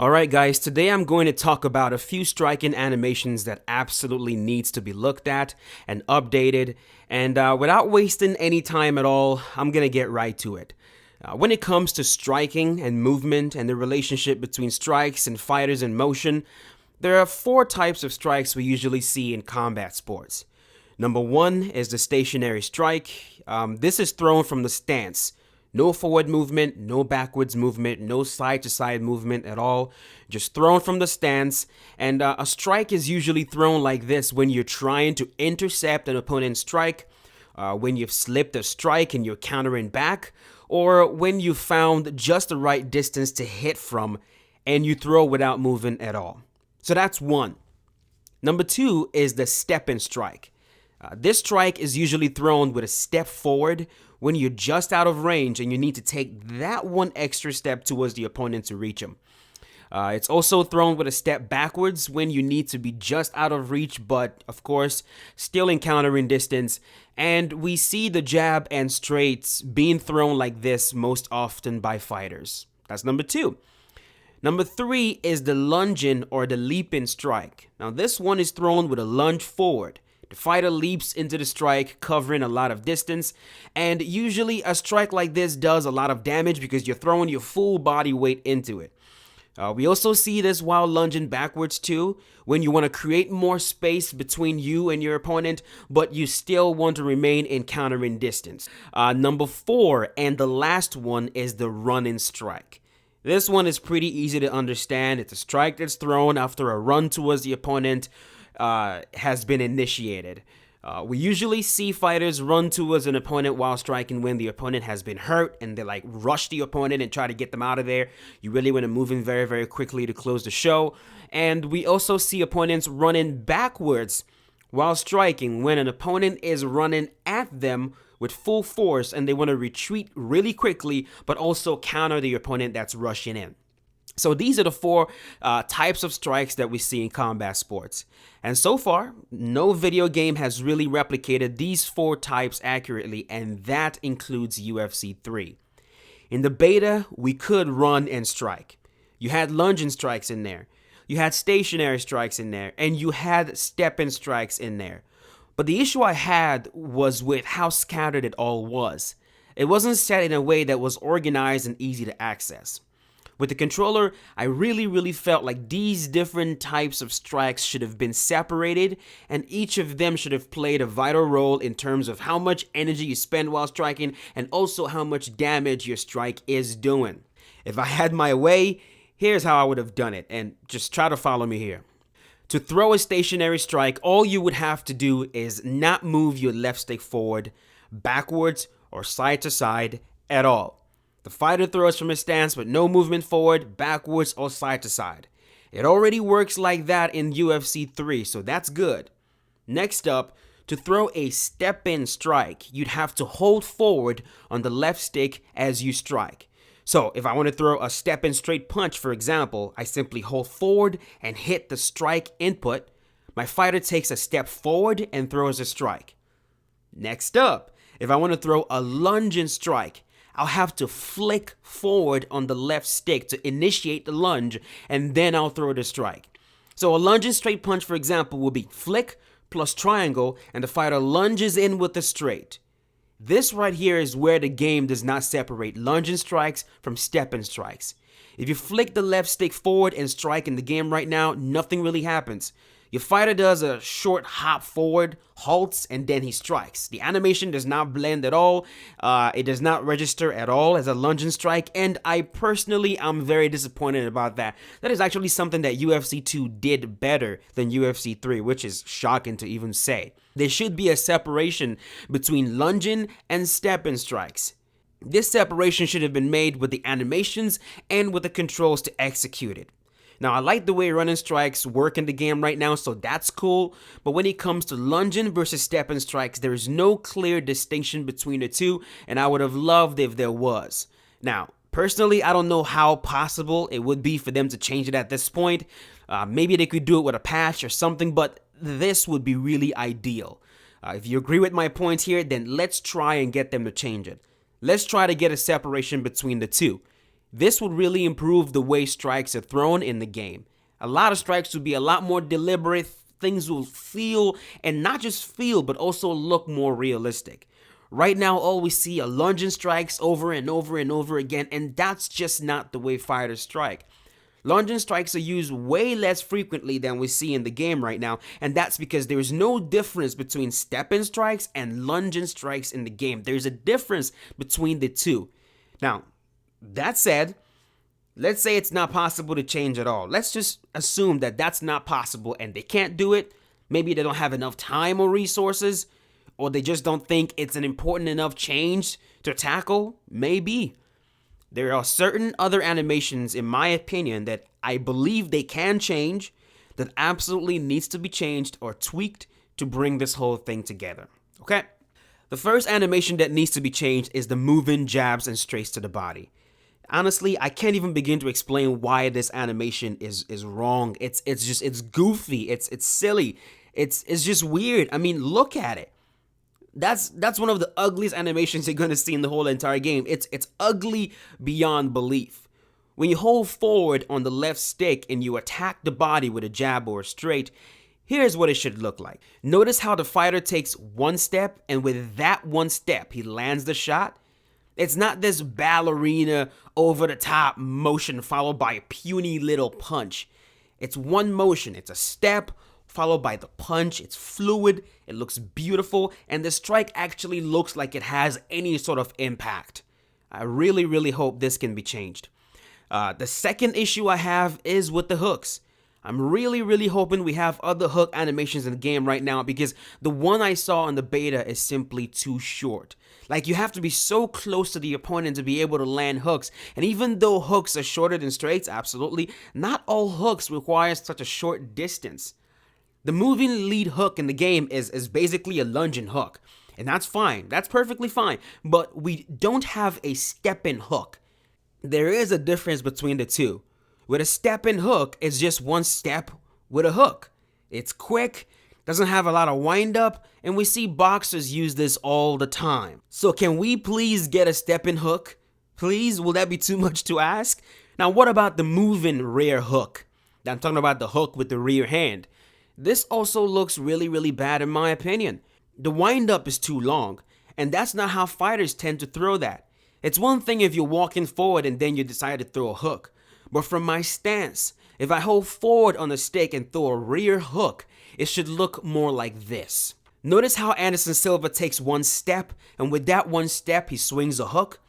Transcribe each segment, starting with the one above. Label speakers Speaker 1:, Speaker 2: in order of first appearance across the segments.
Speaker 1: Alright guys, today I'm going to talk about a few striking animations that absolutely needs to be looked at and updated, and without wasting any time at all, I'm gonna get right to it. When it comes to striking and movement and the relationship between strikes and fighters in motion, there are four types of strikes we usually see in combat sports. Number one is the stationary strike. This is thrown from the stance. No forward movement, no backwards movement, no side-to-side movement at all. Just thrown from the stance. And a strike is usually thrown like this when you're trying to intercept an opponent's strike, when you've slipped a strike and you're countering back, or when you found just the right distance to hit from and you throw without moving at all. So that's one. Number two is the step-in strike. This strike is usually thrown with a step forward when you're just out of range and you need to take that one extra step towards the opponent to reach him. It's also thrown with a step backwards when you need to be just out of reach, but of course, still encountering distance. And we see the jab and straights being thrown like this most often by fighters. That's number two. Number three is the lunging or the leaping strike. Now this one is thrown with a lunge forward. The fighter leaps into the strike, covering a lot of distance, and usually a strike like this does a lot of damage because you're throwing your full body weight into it. We also see this while lunging backwards too, when you want to create more space between you and your opponent, but you still want to remain in countering distance. Number four, and the last one, is the running strike. This one is pretty easy to understand. It's a strike that's thrown after a run towards the opponent has been initiated. We usually see fighters run towards an opponent while striking when the opponent has been hurt and they like rush the opponent and try to get them out of there. You really want to move in very, very quickly to close the show. And we also see opponents running backwards while striking when an opponent is running at them with full force and they want to retreat really quickly but also counter the opponent that's rushing in. So these are the four types of strikes that we see in combat sports. And so far, no video game has really replicated these four types accurately, and that includes UFC 3. In the beta, we could run and strike. You had lunging strikes in there. You had stationary strikes in there, and you had step-in strikes in there. But the issue I had was with how scattered it all was. It wasn't set in a way that was organized and easy to access. With the controller, I really felt like these different types of strikes should have been separated, and each of them should have played a vital role in terms of how much energy you spend while striking and also how much damage your strike is doing. If I had my way, here's how I would have done it, and just try to follow me here. To throw a stationary strike, all you would have to do is not move your left stick forward, backwards, or side to side at all. The fighter throws from his stance with no movement forward, backwards, or side to side. It already works like that in UFC 3, so that's good. Next up, to throw a step-in strike, you'd have to hold forward on the left stick as you strike. So if I want to throw a step-in straight punch, for example, I simply hold forward and hit the strike input. My fighter takes a step forward and throws a strike. Next up, if I want to throw a lunging strike, I'll have to flick forward on the left stick to initiate the lunge, and then I'll throw the strike. So a lunging straight punch, for example, will be flick plus triangle, and the fighter lunges in with the straight. This right here is where the game does not separate lunging strikes from step-in strikes. If you flick the left stick forward and strike in the game right now, nothing really happens. Your fighter does a short hop forward, halts, and then he strikes. The animation does not blend at all. It does not register at all as a lunging strike, and I personally am very disappointed about that. That is actually something that UFC 2 did better than UFC 3, which is shocking to even say. There should be a separation between lunging and step-in strikes. This separation should have been made with the animations and with the controls to execute it. Now, I like the way running strikes work in the game right now, so that's cool. But when it comes to lunging versus step-in strikes, there is no clear distinction between the two, and I would have loved if there was. Now, personally, I don't know how possible it would be for them to change it at this point. Maybe they could do it with a patch or something, but this would be really ideal. If you agree with my point here, then let's try and get them to change it. Let's try to get a separation between the two. This would really improve the way strikes are thrown in the game. A lot of strikes would be a lot more deliberate. Things will feel, and not just feel, but also look more realistic. Right now, all we see are lunging strikes over and over and over again, and that's just not the way fighters strike. Lunging strikes are used way less frequently than we see in the game right now, and that's because there is no difference between step-in strikes and lunging strikes in the game. There's a difference between the two. Now, that said, let's say it's not possible to change at all. Let's just assume that that's not possible and they can't do it. Maybe they don't have enough time or resources, or they just don't think it's an important enough change to tackle. Maybe. There are certain other animations, in my opinion, that I believe they can change, that absolutely needs to be changed or tweaked to bring this whole thing together. Okay? The first animation that needs to be changed is the moving jabs and straights to the body. Honestly, I can't even begin to explain why this animation is wrong. It's goofy. It's silly. It's just weird. I mean, look at it. That's one of the ugliest animations you're gonna see in the whole entire game. It's ugly beyond belief. When you hold forward on the left stick and you attack the body with a jab or a straight, here's what it should look like. Notice how the fighter takes one step, and with that one step, he lands the shot. It's not this ballerina over-the-top motion followed by a puny little punch. It's one motion. It's a step followed by the punch. It's fluid. It looks beautiful. And the strike actually looks like it has any sort of impact. I really, really hope this can be changed. The second issue I have is with the hooks. I'm really, really hoping we have other hook animations in the game right now, because the one I saw in the beta is simply too short. Like, you have to be so close to the opponent to be able to land hooks. And even though hooks are shorter than straights, absolutely, not all hooks require such a short distance. The moving lead hook in the game is basically a lunging hook. And that's fine. That's perfectly fine. But we don't have a step-in hook. There is a difference between the two. With a step-in hook, it's just one step with a hook. It's quick, doesn't have a lot of wind-up, and we see boxers use this all the time. So can we please get a step-in hook? Please? Will that be too much to ask? Now, what about the moving rear hook? I'm talking about the hook with the rear hand. This also looks really, really bad in my opinion. The wind-up is too long, and that's not how fighters tend to throw that. It's one thing if you're walking forward and then you decide to throw a hook. But from my stance, if I hold forward on the stick and throw a rear hook, it should look more like this. Notice how Anderson Silva takes one step, and with that one step, he swings a hook.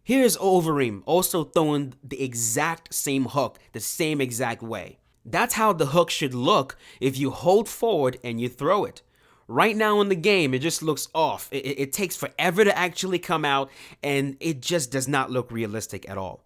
Speaker 1: Here's Overeem also throwing the exact same hook, the same exact way. That's how the hook should look if you hold forward and you throw it. Right now in the game, it just looks off. It takes forever to actually come out, and it just does not look realistic at all.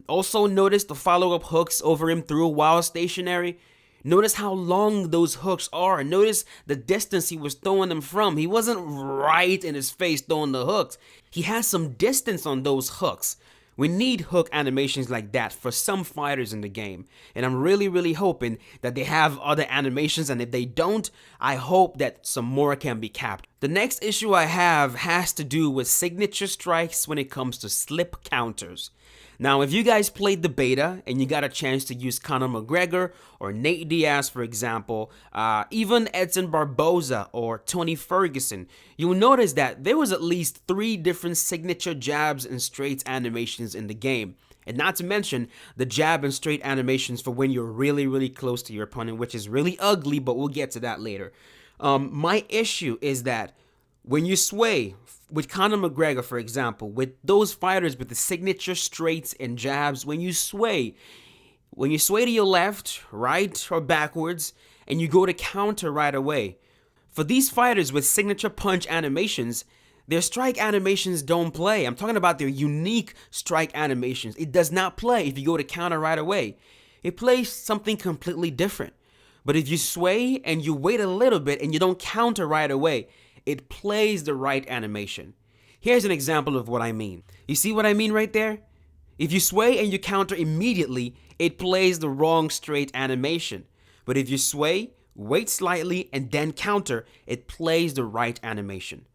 Speaker 1: Also notice the follow-up hooks Overeem threw while stationary. Notice how long those hooks are. Notice the distance he was throwing them from. He wasn't right in his face throwing the hooks. He has some distance on those hooks. We need hook animations like that for some fighters in the game. And I'm really, really hoping that they have other animations. And if they don't, I hope that some more can be capped. The next issue I have has to do with signature strikes when it comes to slip counters. Now, if you guys played the beta and you got a chance to use Conor McGregor or Nate Diaz, for example, even Edson Barboza or Tony Ferguson, you'll notice that there was at least 3 different signature jabs and straights animations in the game. And not to mention the jab and straight animations for when you're really, really close to your opponent, which is really ugly, but we'll get to that later. My issue is that when you sway, with Conor McGregor, for example, with those fighters with the signature straights and jabs, when you sway to your left, right, or backwards, and you go to counter right away, for these fighters with signature punch animations, their strike animations don't play. I'm talking about their unique strike animations. It does not play if you go to counter right away. It plays something completely different. But if you sway and you wait a little bit and you don't counter right away, it plays the right animation. Here's an example of what I mean. You see what I mean right there? If you sway and you counter immediately, it plays the wrong straight animation. But if you sway, wait slightly, and then counter, it plays the right animation.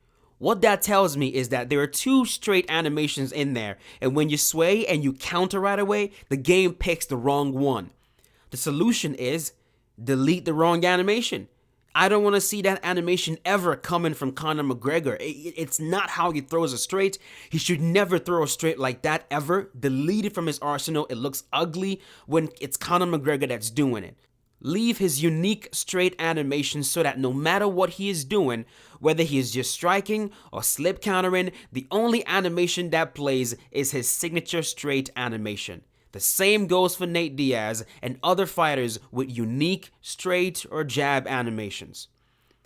Speaker 1: What that tells me is that there are two straight animations in there, and when you sway and you counter right away, the game picks the wrong one. The solution is delete the wrong animation. I don't want to see that animation ever coming from Conor McGregor. It's not how he throws a straight. He should never throw a straight like that ever. Delete it from his arsenal. It looks ugly when it's Conor McGregor that's doing it. Leave his unique straight animation so that no matter what he is doing, whether he is just striking or slip countering, the only animation that plays is his signature straight animation. The same goes for Nate Diaz and other fighters with unique straight or jab animations.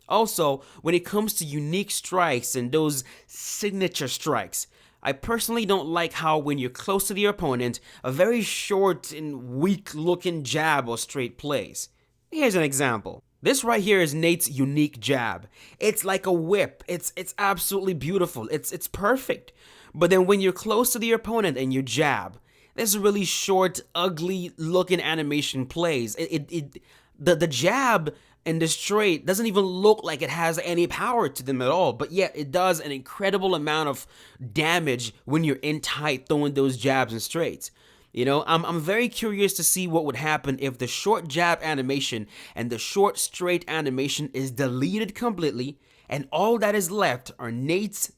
Speaker 1: Also, when it comes to unique strikes and those signature strikes, I personally don't like how when you're close to the opponent, a very short and weak looking jab or straight plays. Here's an example. This right here is Nate's unique jab. It's like a whip. It's absolutely beautiful. It's perfect. But then when you're close to the opponent and you jab, this really short, ugly looking animation plays. The jab and the straight doesn't even look like it has any power to them at all, but yet it does an incredible amount of damage when you're in tight throwing those jabs and straights. You know, I'm very curious to see what would happen if the short jab animation and the short straight animation is deleted completely, and all that is left are Nate's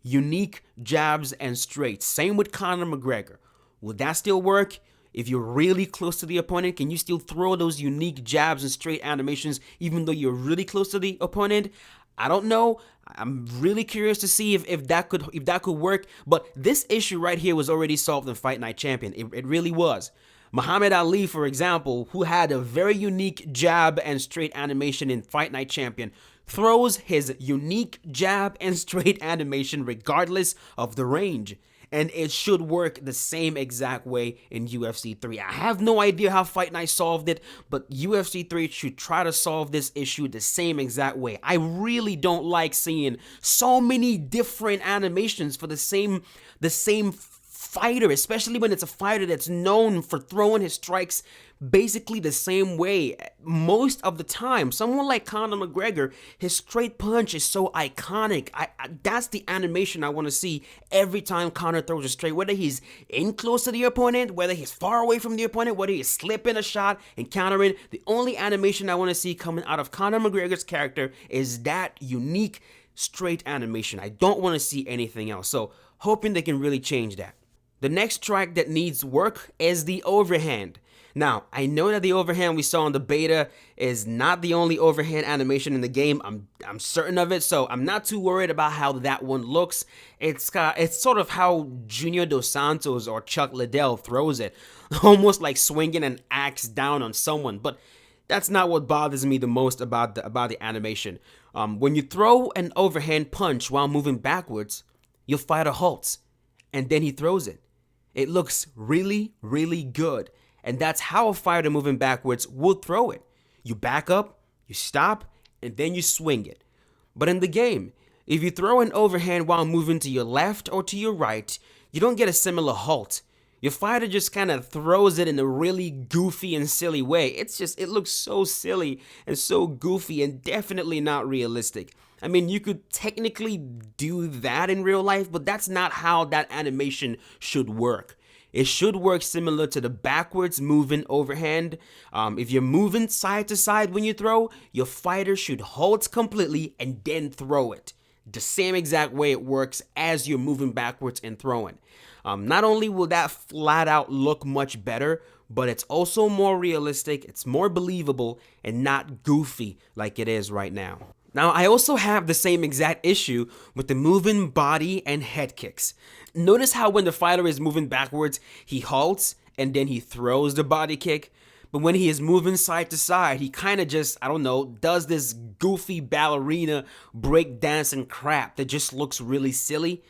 Speaker 1: unique jabs and straights. Same with Conor McGregor. Will that still work? If you're really close to the opponent, can you still throw those unique jabs and straight animations even though you're really close to the opponent? I don't know. I'm really curious to see if that could work. But this issue right here was already solved in Fight Night Champion. It really was. Muhammad Ali, for example, who had a very unique jab and straight animation in Fight Night Champion, throws his unique jab and straight animation regardless of the range. And it should work the same exact way in UFC 3. I have no idea how Fight Night solved it, but UFC 3 should try to solve this issue the same exact way. I really don't like seeing so many different animations for the same fighter, especially when it's a fighter that's known for throwing his strikes basically the same way most of the time. Someone like Conor McGregor, his straight punch is so iconic. That's the animation I want to see every time Conor throws a straight, whether he's in close to the opponent, whether he's far away from the opponent, whether he's slipping a shot and countering. The only animation I want to see coming out of Conor McGregor's character is that unique straight animation. I don't want to see anything else. So hoping they can really change that. The next strike that needs work is the overhand. Now, I know that the overhand we saw in the beta is not the only overhand animation in the game. I'm certain of it, so I'm not too worried about how that one looks. It's sort of how Junior Dos Santos or Chuck Liddell throws it, almost like swinging an axe down on someone. But that's not what bothers me the most about the animation. When you throw an overhand punch while moving backwards, your fighter halts, and then he throws it. It looks really, really good. And that's how a fighter moving backwards would throw it. You back up, you stop, and then you swing it. But in the game, if you throw an overhand while moving to your left or to your right, you don't get a similar halt. Your fighter just kind of throws it in a really goofy and silly way. It looks so silly and so goofy and definitely not realistic. I mean, you could technically do that in real life, but that's not how that animation should work. It should work similar to the backwards moving overhand. If you're moving side to side when you throw, your fighter should halt completely and then throw it. The same exact way it works as you're moving backwards and throwing. Not only will that flat out look much better, but it's also more realistic, it's more believable, and not goofy like it is right now. Now, I also have the same exact issue with the moving body and head kicks. Notice how when the fighter is moving backwards, he halts and then he throws the body kick. But when he is moving side to side, he kind of just, I don't know, does this goofy ballerina break dancing crap that just looks really silly.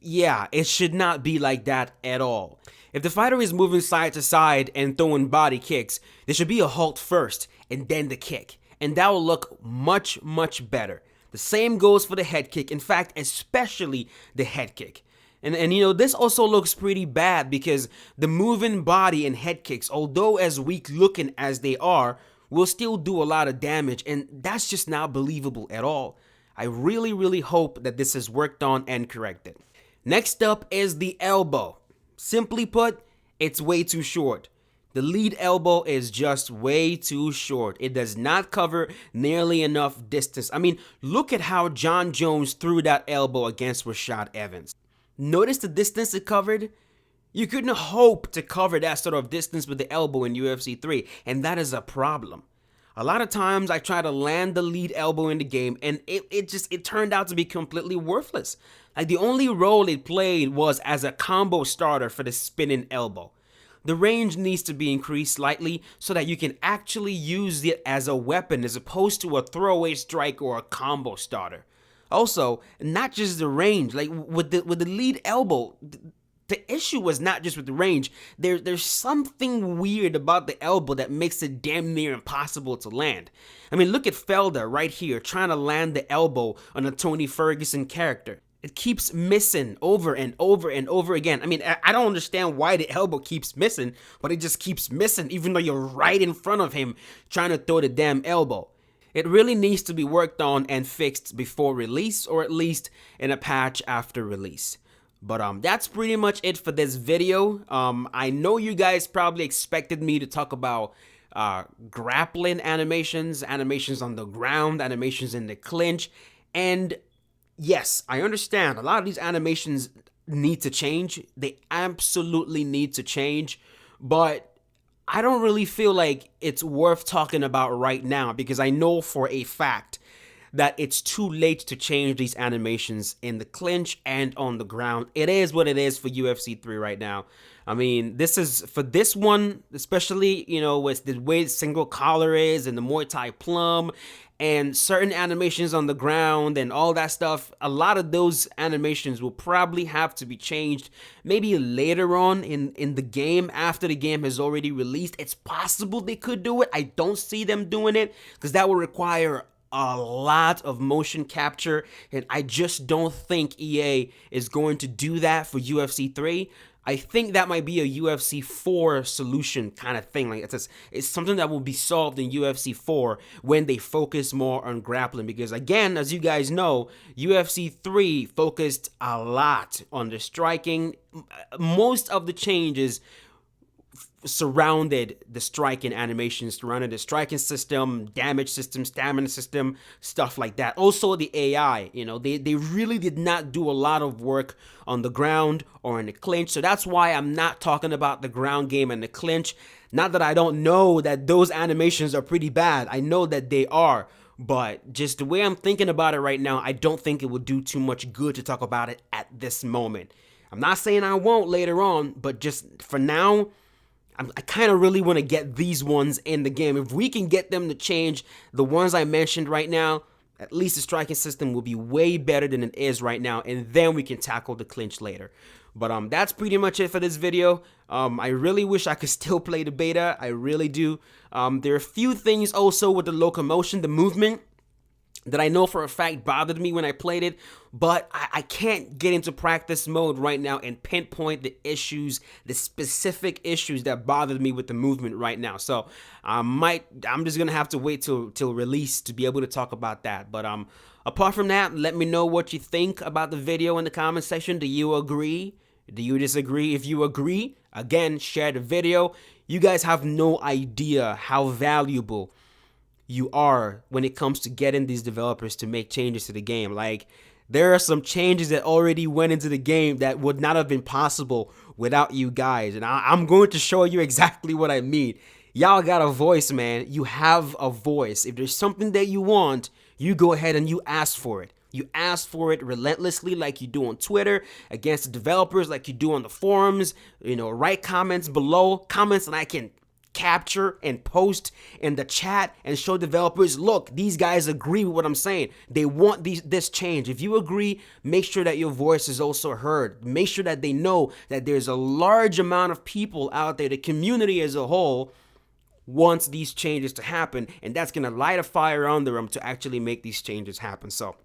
Speaker 1: Yeah, it should not be like that at all. If the fighter is moving side to side and throwing body kicks, there should be a halt first and then the kick. And that will look much, much better. The same goes for the head kick. In fact, especially the head kick. And you know, this also looks pretty bad because the moving body and head kicks, although as weak looking as they are, will still do a lot of damage. And that's just not believable at all. I really, really hope that this is worked on and corrected. Next up is the elbow. Simply put, it's way too short. The lead elbow is just way too short. It does not cover nearly enough distance. I mean, look at how John Jones threw that elbow against Rashad Evans. Notice the distance it covered? You couldn't hope to cover that sort of distance with the elbow in UFC 3, and that is a problem. A lot of times I try to land the lead elbow in the game, and it turned out to be completely worthless. Like, the only role it played was as a combo starter for the spinning elbow. The range needs to be increased slightly so that you can actually use it as a weapon as opposed to a throwaway strike or a combo starter. Also, not just the range, like with the lead elbow, the issue was not just with the range. There's something weird about the elbow that makes it damn near impossible to land. I mean, look at Felder right here trying to land the elbow on a Tony Ferguson character. It keeps missing over and over and over again. I mean, I don't understand why the elbow keeps missing, but it just keeps missing even though you're right in front of him trying to throw the damn elbow. It really needs to be worked on and fixed before release, or at least in a patch after release. But that's pretty much it for this video. I know you guys probably expected me to talk about grappling animations, animations on the ground, animations in the clinch, and yes, I understand a lot of these animations need to change. They absolutely need to change, but I don't really feel like it's worth talking about right now because I know for a fact that it's too late to change these animations in the clinch and on the ground. It is what it is for UFC 3 right now. I mean, this is for this one, especially, you know, with the way the single collar is and the Muay Thai plum and certain animations on the ground and all that stuff. A lot of those animations will probably have to be changed maybe later on in the game after the game has already released. It's possible they could do it. I don't see them doing it because that will require a lot of motion capture, and I just don't think EA is going to do that for UFC 3. I think that might be a UFC 4 solution kind of thing. Like it's something that will be solved in UFC 4 when they focus more on grappling. Because again, as you guys know, UFC 3 focused a lot on the striking. Most of the changes surrounded the striking animations, surrounded the striking system, damage system, stamina system, stuff like that. Also the AI, you know, they really did not do a lot of work on the ground or in the clinch. So that's why I'm not talking about the ground game and the clinch. Not that I don't know that those animations are pretty bad. I know that they are. But just the way I'm thinking about it right now, I don't think it would do too much good to talk about it at this moment. I'm not saying I won't later on, but just for now, I kind of really want to get these ones in the game. If we can get them to change the ones I mentioned right now, at least the striking system will be way better than it is right now, and then we can tackle the clinch later. But that's pretty much it for this video. I really wish I could still play the beta. I really do. There are a few things also with the locomotion, the movement, that I know for a fact bothered me when I played it, but I can't get into practice mode right now and pinpoint the issues, the specific issues that bothered me with the movement right now. So I'm just gonna have to wait till release to be able to talk about that. But apart from that, let me know what you think about the video in the comment section. Do you agree? Do you disagree? If you agree, again, share the video. You guys have no idea how valuable you are when it comes to getting these developers to make changes to the game. Like, there are some changes that already went into the game that would not have been possible without you guys. And I'm going to show you exactly what I mean. Y'all got a voice, man. You have a voice. If there's something that you want, you go ahead and you ask for it. You ask for it relentlessly like you do on Twitter, against the developers like you do on the forums. You know, write comments below, comments that I can capture and post in the chat and show developers, look, these guys agree with what I'm saying. They want this change. If you agree, make sure that your voice is also heard. Make sure that they know that there's a large amount of people out there, the community as a whole, wants these changes to happen, and that's going to light a fire under them to actually make these changes happen. So,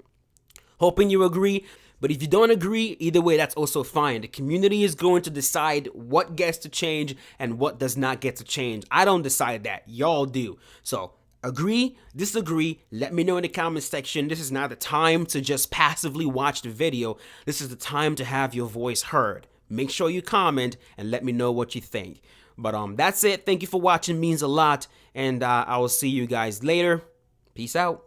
Speaker 1: hoping you agree. But if you don't agree, either way, that's also fine. The community is going to decide what gets to change and what does not get to change. I don't decide that. Y'all do. So Agree? Disagree? Let me know in the comment section. This is not the time to just passively watch the video. This is the time to have your voice heard. Make sure you comment and let me know what you think. But that's it. Thank you for watching. It means a lot. And I will see you guys later. Peace out.